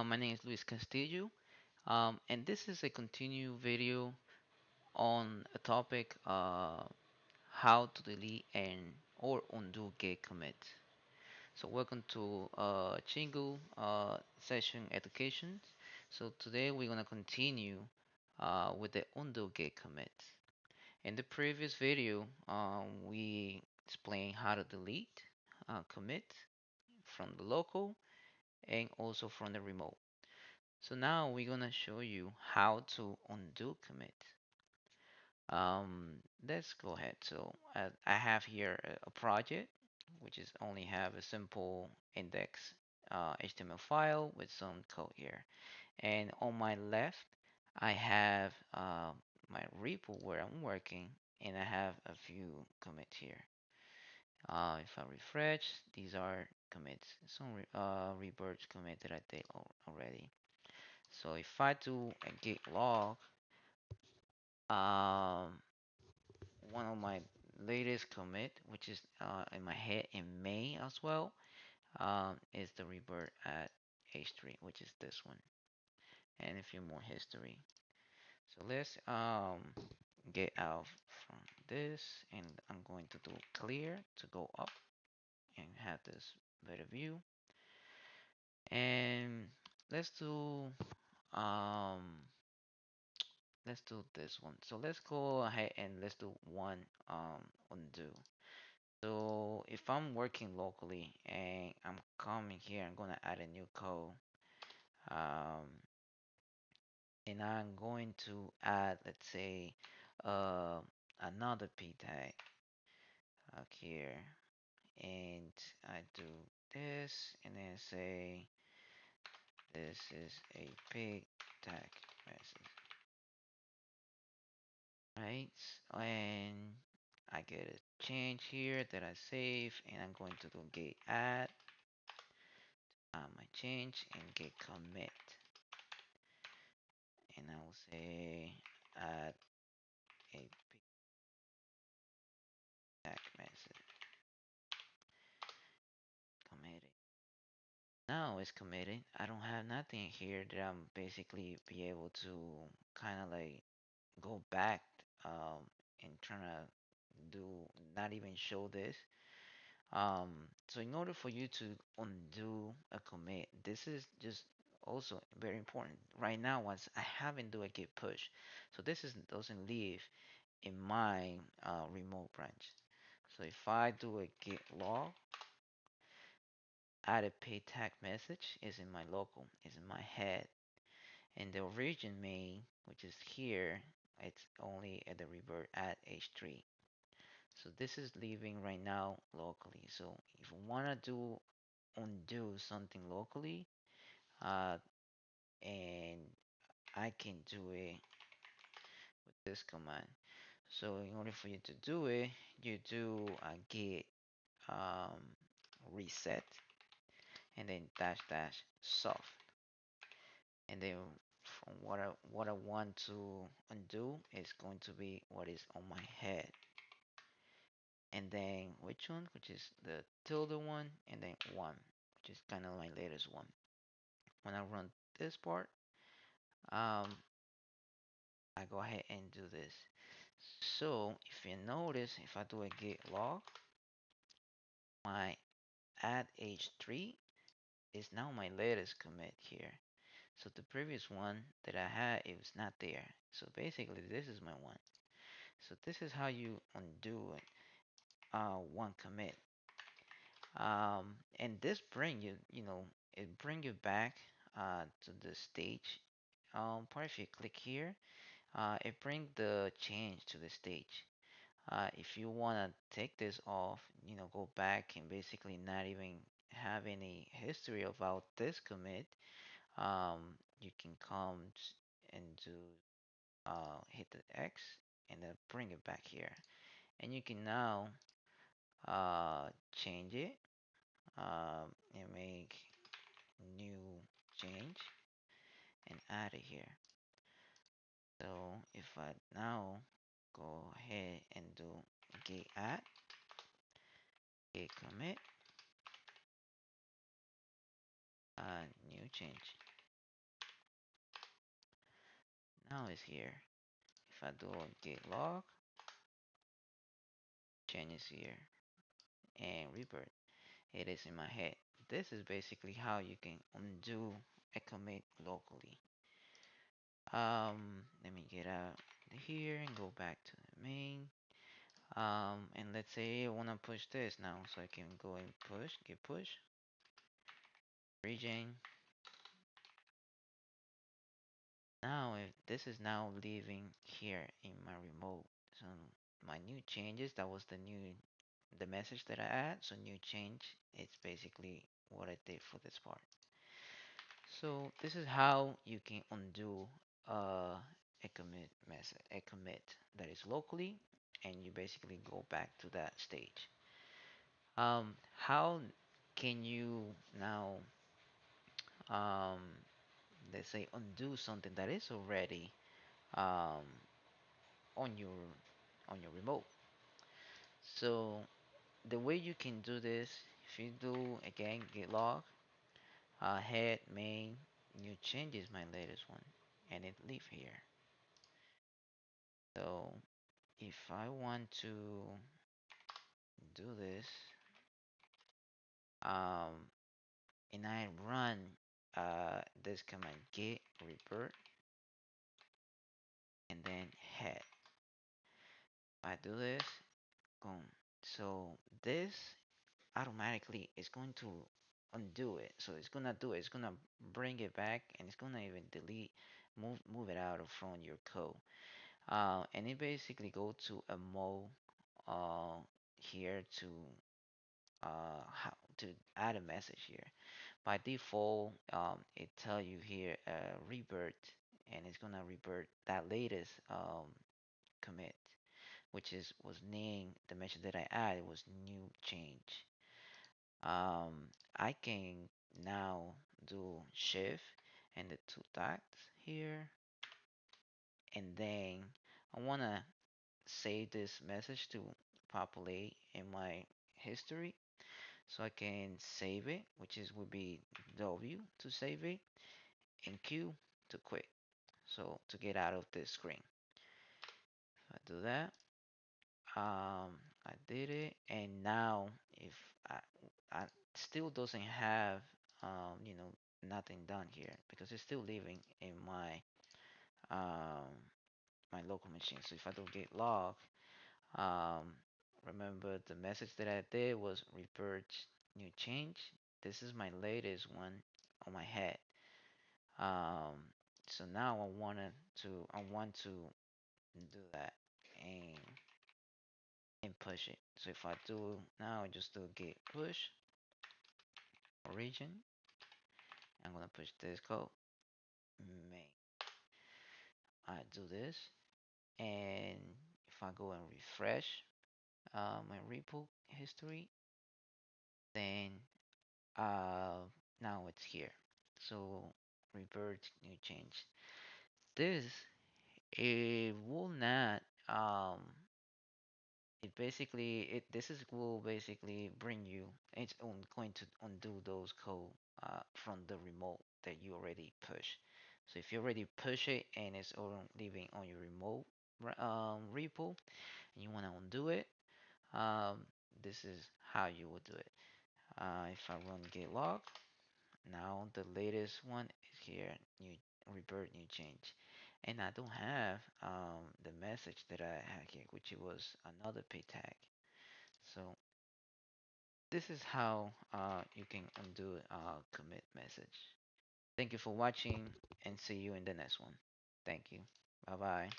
My name is Luis Castillo, and this is a continued video on a topic how to delete and or undo gate commits. So welcome to Chingu session education. So today we're gonna continue with the undo gate commits. In the previous video, we explained how to delete commits from the local and also from the remote. So now we're gonna show you how to undo commit. Let's go ahead. So I have here a project which is only have a simple index HTML file with some code here. And on my left, I have my repo where I'm working, and I have a few commits here. If I refresh, these are commits, some rebirth commit that I did already. So if I do a git log, um, one of my latest commit, which is in my head in May as well, is the rebirth at H3, which is this one, and a few more history. So let's get out from this, and I'm going to do clear to go up and have this better view. And let's do um let's do this one. So let's go ahead and let's do one undo. So if I'm working locally and I'm coming here, I'm gonna add a new code. Um, and I'm going to add, let's say, uh, another p tag here, and I do this, and then say this is a pig tag message, right? And I get a change here that I save, and I'm going to do git add my change and git commit, and I will say add a tag message committed. Now it's committed. I don't have nothing here that I'm basically be able to kind of like go back and trying to do not even show this. So in order for you to undo a commit, this is just also very important. Right now, once I haven't do a git push, so this is doesn't leave in my remote branch. So if I do a git log, add a pay tag message is in my local, is in my head, and the origin main, which is here, it's only at the revert at h3. So this is leaving right now locally. So if you wanna do undo something locally, uh, and I can do it with this command. So in order for you to do it, you do a git um, reset and then dash dash soft, and then from what I want to undo is going to be what is on my head, and then which one, which is the tilde one, and then one, which is kind of my latest one. When I run this part, um, I go ahead and do this. So if you notice, if I do a git log, my add h3 is now my latest commit here. So the previous one that I had, it was not there. So basically, this is my one. So this is how you undo it, one commit. And this bring you, it bring you back to the stage. Part if you click here, it bring the change to the stage. If you wanna take this off, go back and basically not even have any history about this commit, you can come and do hit the X and then bring it back here, and you can now change it and make new change and add it here. So if I now go ahead and do git add, git commit, new change. Now it's here. If I do git log, change is here and revert. It is in my head. This is basically how you can undo a commit locally. Let me get out here and go back to the main. And let's say I want to push this now, so I can go and push, git push, region. Now, if this is now leaving here in my remote, so my new changes, that was the message that I add. So new change, it's basically what I did for this part. So this is how you can undo a commit message, a commit that is locally, and you basically go back to that stage. How can you now, um, let's say, undo something that is already um, on your remote? So the way you can do this, if you do again git log, head main new changes my latest one, and it leave here. So if I want to do this, um, and I run this command git revert and then head. I do this, boom. So this automatically is going to undo it. So it's gonna do it. It's gonna bring it back, and it's gonna even delete, move it out of from your code. And it basically go to a mode here to how to add a message here. By default, it tell you here revert, and it's gonna revert that latest commit, which is was named the message that I added was new change. I can now do shift and the two dots here, and then I wanna save this message to populate in my history, so I can save it, which is would be W to save it and Q to quit, so to get out of this screen. If I do that, I did it, and now if I, I still doesn't have nothing done here because it's still living in um, my local machine. So if I do git log, um, remember the message that I did was revert new change. This is my latest one on my head. Um, so now I want to do that and push it. So if I do now, I just do git push origin. I'm gonna push this code. Main. I do this, and if I go and refresh my repo history, then now it's here. So revert new change. This it will not it basically it this is will basically bring you it's going to undo those code from the remote that you already push. So if you already push it and it's all living on your remote repo and you want to undo it, um, this is how you would do it. If I run git log, now the latest one is here, new revert new change. And I don't have the message that I had here, which it was another p tag. So this is how you can undo a commit message. Thank you for watching and see you in the next one. Thank you. Bye bye.